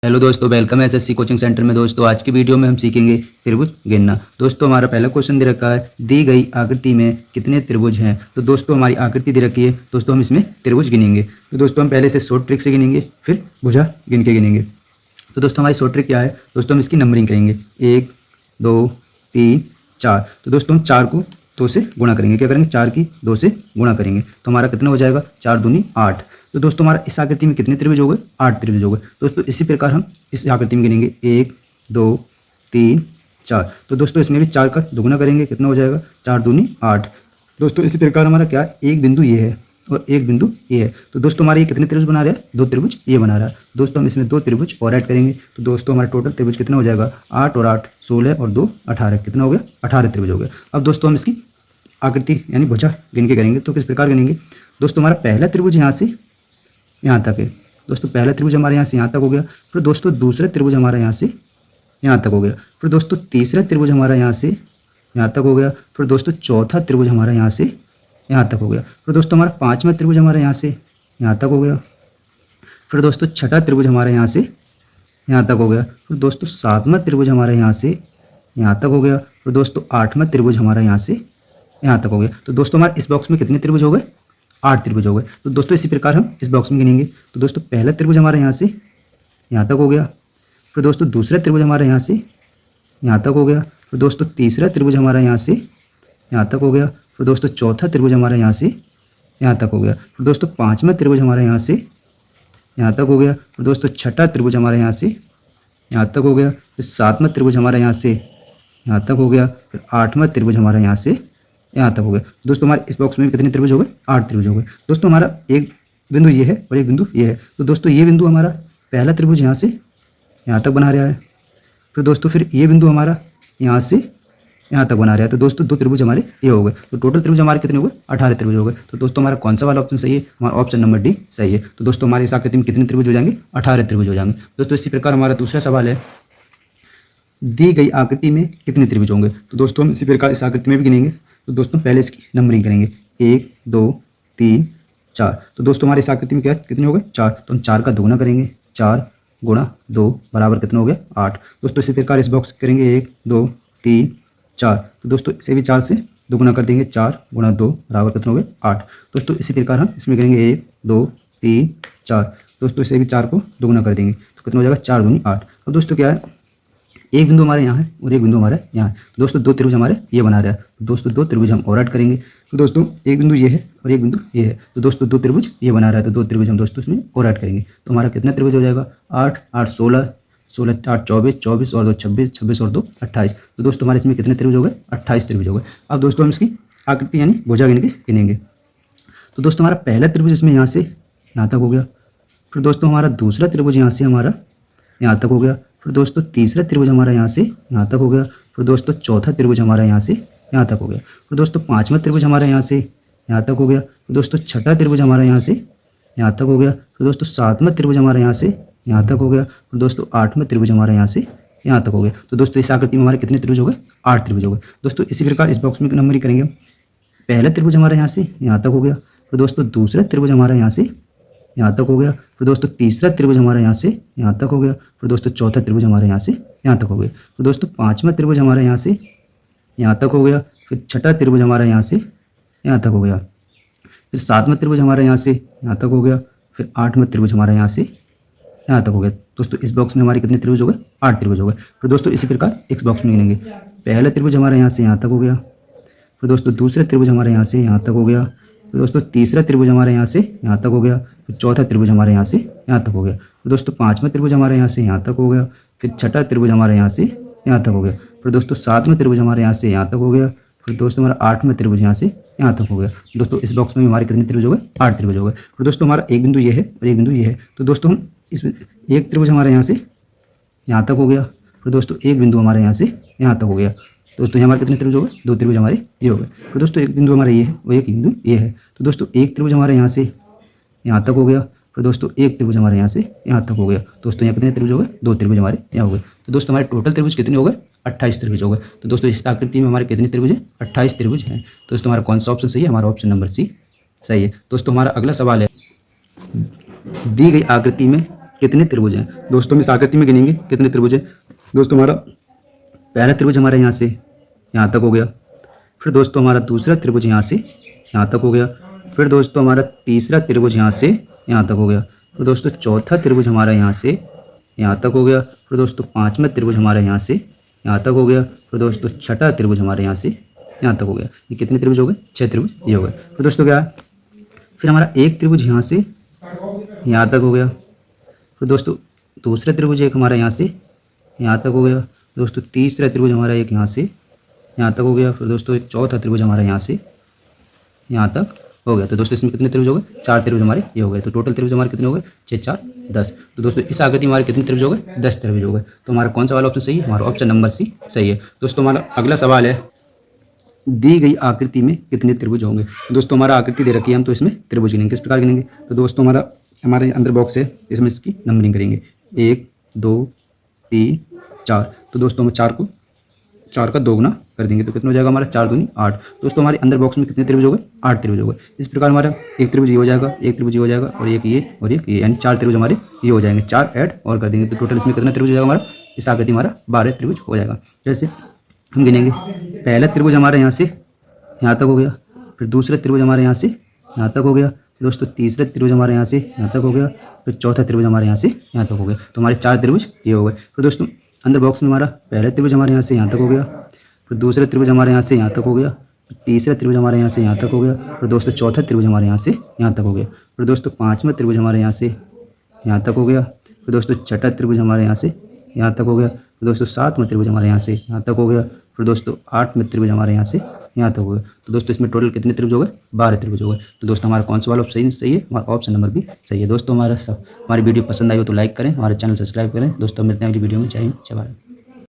Hello दोस्तों, welcome है SSC coaching centre में। दोस्तों आज की वीडियो में हम सीखेंगे त्रिभुज गिनना। दोस्तों हमारा पहला क्वेश्चन दे रखा है, दी गई आकृति में कितने त्रिभुज हैं। तो दोस्तों हमारी आकृति दे रखी है, दोस्तों हम इसमें त्रिभुज गिनेंगे। तो दोस्तों हम पहले से शॉर्ट ट्रिक से गिनेंगे, फिर भुजा गिन के गिनेंगे। तो दोस्तों हमारी शॉर्ट ट्रिक क्या है, दोस्तों हम इसकी नंबरिंग करेंगे 1 2 3 4। तो दोस्तों हम 4 को 2 से गुणा करेंगे। क्या करेंगे, 4 की 2 से गुणा करेंगे तो हमारा कितना हो जाएगा, 4 दूनी 8। तो दोस्तों हमारा इस आकृति में कितने त्रिभुज हो गए, 8 त्रिभुज हो गए। दोस्तों इसी प्रकार हम इस आकृति में गिनेंगे 1 2 3 4। तो दोस्तों इसमें भी 4 का दुगुना करेंगे, कितना हो जाएगा, 4 दूनी 8। दोस्तों इसी प्रकार हमारा क्या है, एक बिंदु ये है और एक बिंदु ये है। तो दोस्तों हमारे ये कितने त्रिभुज बना रहा है, 2 त्रिभुज ये बना रहा है। दोस्तों हम इसमें 2 त्रिभुज और ऐड करेंगे। तो दोस्तों हमारा टोटल त्रिभुज कितना हो जाएगा, 8 और 8 16 और 2 18। कितना हो गया, 18 त्रिभुज हो गया। अब दोस्तों हम इसकी आकृति यानी भुजा गिन के करेंगे। तो किस प्रकार गिनेंगे, दोस्तों हमारा पहला त्रिभुज यहाँ से यहाँ तक है। दोस्तों पहला त्रिभुज हमारे यहाँ से यहाँ तक हो गया। फिर दोस्तों दूसरा त्रिभुज हमारा यहाँ से यहाँ तक हो गया। फिर दोस्तों तीसरा त्रिभुज हमारा यहाँ से यहाँ तक हो गया। फिर दोस्तों चौथा त्रिभुज हमारा यहाँ से यहाँ तक हो गया। फिर दोस्तों हमारा पाँचवा त्रिभुज हमारा यहाँ से यहाँ तक हो गया। फिर दोस्तों छठा त्रिभुज हमारे यहाँ से यहाँ तक हो गया। फिर दोस्तों सातवां त्रिभुज हमारे यहाँ से यहाँ तक हो गया। फिर दोस्तों आठवां त्रिभुज हमारा यहाँ से यहाँ तक हो गया। तो दोस्तों हमारे इस बॉक्स में कितने त्रिभुज हो गए, 8 त्रिभुज हो गए। तो दोस्तों इसी प्रकार हम इस बॉक्स में गिनेंगे। तो दोस्तों पहला त्रिभुज हमारे यहाँ से यहाँ तक हो गया। फिर दोस्तों दूसरा त्रिभुज हमारे यहाँ से यहाँ तक हो गया। फिर दोस्तों तीसरा त्रिभुज हमारा यहाँ से यहाँ तक हो गया। फिर दोस्तों चौथा त्रिभुज हमारा यहाँ से यहाँ तक हो गया। फिर दोस्तों पाँचवा त्रिभुज हमारे यहाँ से यहाँ तक हो गया। फिर दोस्तों छठा त्रिभुज हमारे यहाँ से यहाँ तक हो गया। फिर सातवां त्रिभुज हमारे यहाँ से यहाँ तक हो गया। फिर आठवां त्रिभुज हमारे यहाँ से यहाँ तक हो गया। दोस्तों हमारे इस बॉक्स में कितने त्रिभुज हो गए, 8 त्रिभुज हो गए। दोस्तों हमारा एक बिंदु ये है और एक बिंदु ये है। तो दोस्तों ये बिंदु हमारा पहला त्रिभुज यहाँ से यहाँ तक बना रहा है। फिर दोस्तों फिर ये बिंदु हमारा यहाँ से यहाँ तक बना रहा है। तो दोस्तों 2 त्रिभुज हमारे ये हो गए। तो टोटल त्रिभुज हमारे कितने हो गए, 18 त्रिभुज हो गए। तो दोस्तों हमारा कौन सा वाला ऑप्शन सही है, हमारा ऑप्शन नंबर डी सही है। तो दोस्तों हमारे इस आकृति में कितने त्रिभुज हो जाएंगे, 18 त्रिभुज हो जाएंगे। दोस्तों इसी प्रकार हमारा दूसरा सवाल है, दी गई आकृति में कितने त्रिभुज होंगे। तो दोस्तों हम इसी प्रकार इस आकृति में भी गिनेंगे। तो दोस्तों पहले इसकी नंबरिंग करेंगे 1 2 3 4। तो दोस्तों हमारे इस आकृति में क्या कितने हो गए, 4। तो हम 4 का दुगुना करेंगे, 4 गुणा 2 बराबर कितना हो गया, 8। दोस्तों इसी प्रकार इस बॉक्स करेंगे 1 2 3 4। तो दोस्तों इसे भी 4 से दुगुना कर देंगे, 4 गुणा 2 बराबर कितना हो गया, 8। दोस्तों इसी प्रकार हम इसमें करेंगे 1 2 3 4। दोस्तों इसे भी 4 को दुगुना कर देंगे तो कितना हो जाएगा, 4 दूनी 8। अब दोस्तों क्या है, एक बिंदु हमारे यहाँ है और एक बिंदु हमारे यहाँ है। तो दोस्तों 2 त्रिभुज हमारे ये बना रहा है। तो दोस्तों 2 त्रिभुज हम और ऐड करेंगे। तो दोस्तों एक बिंदु ये है और एक बिंदु ये है। तो दोस्तों 2 त्रिभुज ये बना रहा है। तो 2 त्रिभुज हम दोस्तों इसमें और ऐड करेंगे। तो हमारा कितना त्रिभुज हो जाएगा, 8 8 16 16 8 24 24 और 2 26 26 और 2 28। तो दोस्तों हमारे इसमें कितने त्रिभुज हो गए, 28 त्रिभुज हो गए। अब दोस्तों हम इसकी आकृति यानी भुजा गिनेंगे। तो दोस्तों हमारा पहला त्रिभुज इसमें यहाँ से यहाँ तक हो गया। फिर दोस्तों हमारा दूसरा त्रिभुज यहाँ से हमारा यहाँ तक हो गया। फिर दोस्तों तीसरा त्रिभुज हमारा यहाँ से यहाँ तक हो गया। फिर दोस्तों चौथा त्रिभुज हमारा यहाँ से यहाँ तक हो गया। फिर दोस्तों पाँचवा त्रिभुज हमारा यहाँ से यहाँ तक हो गया। फिर दोस्तों छठा त्रिभुज हमारा यहाँ से यहाँ तक हो गया। फिर दोस्तों सातवां त्रिभुज हमारा यहाँ से यहाँ तक हो गया। फिर दोस्तों आठवां त्रिभुज हमारा यहाँ से यहाँ तक हो गया। तो दोस्तों इस आकृति में हमारे कितने त्रिभुज हो गए, 8 त्रिभुज हो गए। दोस्तों इसी प्रकार इस बॉक्स में नंबरिंग करेंगे। पहला त्रिभुज हमारा यहाँ से यहाँ तक हो गया। फिर दोस्तों दूसरा त्रिभुज हमारा यहाँ से यहाँ तक हो गया। फिर दोस्तों तीसरा त्रिभुज हमारा यहाँ से यहाँ तक हो गया। फिर दोस्तों चौथा त्रिभुज हमारे यहाँ से यहाँ तक हो गया। फिर दोस्तों पाँचवा त्रिभुज हमारा यहाँ से यहाँ तक हो गया। फिर छठा त्रिभुज हमारा यहाँ से यहाँ तक हो गया। फिर सातवां त्रिभुज हमारा यहाँ से यहाँ तक हो गया। फिर आठवां त्रिभुज हमारा यहाँ से यहाँ तक हो गया। दोस्तों इस बॉक्स में हमारे कितने त्रिभुज हो गए, 8 त्रिभुज हो गए। फिर दोस्तों इसी प्रकार इस बॉक्स में गिनेंगे। पहला त्रिभुज हमारा यहाँ से यहाँ तक हो गया। फिर दोस्तों दूसरा त्रिभुज हमारे यहाँ से यहाँ तक हो गया। फिर दोस्तों तीसरा त्रिभुज हमारे यहाँ से यहाँ तक हो गया। फिर चौथा त्रिभुज हमारे यहाँ से यहाँ तक हो गया। फिर दोस्तों पाँचवा त्रिभुज हमारे यहाँ से यहाँ तक हो गया। फिर छठा त्रिभुज हमारे यहाँ से यहाँ तक हो गया। फिर दोस्तों सातवां त्रिभुज हमारे यहाँ से यहाँ तक हो गया। फिर दोस्तों हमारा आठवां त्रिभुज यहाँ से यहाँ तक हो गया। दोस्तों इस बॉक्स में हमारे कितने त्रिभुज हो गए, 8 त्रिभुज हो गए। फिर दोस्तों हमारा एक बिंदु ये है और एक बिंदु ये है। तो दोस्तों हम इस एक त्रिभुज हमारे यहाँ से यहाँ तक हो गया। फिर दोस्तों एक बिंदु हमारे यहाँ से यहाँ तक हो गया। दोस्तों हमारे कितने त्रिभुज हो गए, 2 त्रिभुज हमारे ये हो गए। फिर दोस्तों एक बिंदु हमारा ये है और एक बिंदु ये है। तो दोस्तों एक त्रिभुज हमारे यहाँ से यहाँ तक हो गया। फिर दोस्तों एक त्रिभुज हमारे यहाँ से यहाँ तक हो गया। दोस्तों यहाँ कितने त्रिभुज हो गए, 2 त्रिभुज हमारे यहाँ हो गए। तो दोस्तों हमारे टोटल त्रिभुज कितने हो गए, 28 त्रिभुज हो गए। तो दोस्तों इस आकृति में हमारे कितने त्रिभुज हैं, 28 त्रिभुज हैं। तो दोस्तों हमारा कौन सा ऑप्शन सही है, हमारा ऑप्शन नंबर सी सही है। दोस्तों हमारा अगला सवाल है, दी गई आकृति में कितने त्रिभुज हैं। दोस्तों हम इस आकृति में गिनेंगे कितने त्रिभुज हैं। दोस्तों हमारा पहला त्रिभुज हमारा यहाँ से यहाँ तक हो गया। फिर दोस्तों हमारा दूसरा त्रिभुज यहाँ से यहाँ तक हो गया। फिर दोस्तों हमारा तीसरा त्रिभुज यहाँ से यहाँ तक हो गया। फिर दोस्तों चौथा त्रिभुज हमारा यहाँ से यहाँ तक हो गया। फिर दोस्तों पांचवा त्रिभुज हमारा यहाँ से यहाँ तक हो गया। फिर दोस्तों छठा त्रिभुज हमारे यहाँ से यहाँ तक हो गया। ये कितने त्रिभुज हो गए, 6 त्रिभुज ये हो गए। फिर दोस्तों क्या है, फिर हमारा एक त्रिभुज यहाँ से यहाँ तक हो गया। फिर दोस्तों दूसरा त्रिभुज एक हमारा यहाँ से यहाँ तक हो गया। दोस्तों तीसरा त्रिभुज हमारा एक यहाँ से यहाँ तक हो गया। फिर दोस्तों एक चौथा त्रिभुज हमारा यहाँ से यहाँ तक हो गया। तो दोस्तों इसमें कितने त्रिभुज हो गए, 4 त्रिभुज हमारे ये हो गए। तो टोटल त्रिभुज हमारे कितने हो गए, 6 4 10। तो दोस्तों इस आकृति में हमारे कितने त्रिभुज हो गए, 10 त्रिभुज हो गए। तो हमारा कौन सा वाला ऑप्शन सही है, हमारा ऑप्शन नंबर सी सही है। दोस्तों हमारा अगला सवाल है, दी गई आकृति में कितने त्रिभुज होंगे। दोस्तों हमारा आकृति दे रखी है, हम तो इसमें त्रिभुज गिनेंगे। किस प्रकार गिनेंगे, तो दोस्तों हमारे अंदर बॉक्स है, इसमें इसकी नंबरिंग करेंगे 1 2 3 4। तो दोस्तों हम 4 का दोगुना कर देंगे तो कितना हो जाएगा हमारा 4 दूनी 8। दोस्तों हमारे अंदर बॉक्स में कितने त्रिभुज हो गए, 8 त्रिभुज हो गए। इस प्रकार हमारा एक त्रिभुज ये हो जाएगा, एक त्रिभुज ये हो जाएगा, और एक ये और एक ये, यानी 4 त्रिभुज हमारे ये हो जाएंगे। 4 ऐड और कर देंगे तो टोटल इसमें कितना त्रिभुज हो जाएगा हमारा, इस आकृति हमारा 12 त्रिभुज हो जाएगा। जैसे हम गिनेंगे, पहला त्रिभुज हमारे यहाँ से यहाँ तक हो गया। फिर दूसरा त्रिभुज हमारे यहाँ से यहाँ तक हो गया। दोस्तों तीसरा त्रिभुज हमारे यहाँ से यहाँ तक हो गया। फिर चौथा त्रिभुज हमारे यहाँ से यहाँ तक हो गया। तो हमारे 4 त्रिभुज ये हो गए। फिर दोस्तों अंदर बॉक्स में हमारा पहला त्रिभुज हमारे यहाँ से यहाँ तक हो गया। फिर दूसरा त्रिभुज हमारे यहाँ से यहाँ तक हो गया। तीसरा त्रिभुज हमारे यहाँ से यहाँ तक हो गया। फिर दोस्तों चौथा त्रिभुज हमारे यहाँ से यहाँ तक हो गया। फिर दोस्तों पाँचवा त्रिभुज हमारे यहाँ से यहाँ तक हो गया। फिर दोस्तों छठा त्रिभुज हमारे यहाँ से यहाँ तक हो गया। फिर दोस्तों सातवां त्रिभुज हमारे यहाँ से यहाँ तक हो गया। फिर दोस्तों आठवां त्रिभुज हमारे यहाँ से यहाँ तक हो गया। तो दोस्तों इसमें टोटल कितने त्रिभुज हो गए, 12 त्रिभुज हो गए। तो दोस्तों हमारा कौन सा वाला ऑप्शन सही है, हमारा ऑप्शन नंबर भी सही है। दोस्तों हमारी वीडियो पसंद आई हो तो लाइक करें, हमारे चैनल सब्सक्राइब करें। दोस्तों मिलते हैं अगली वीडियो में। जय हिंद जय भारत।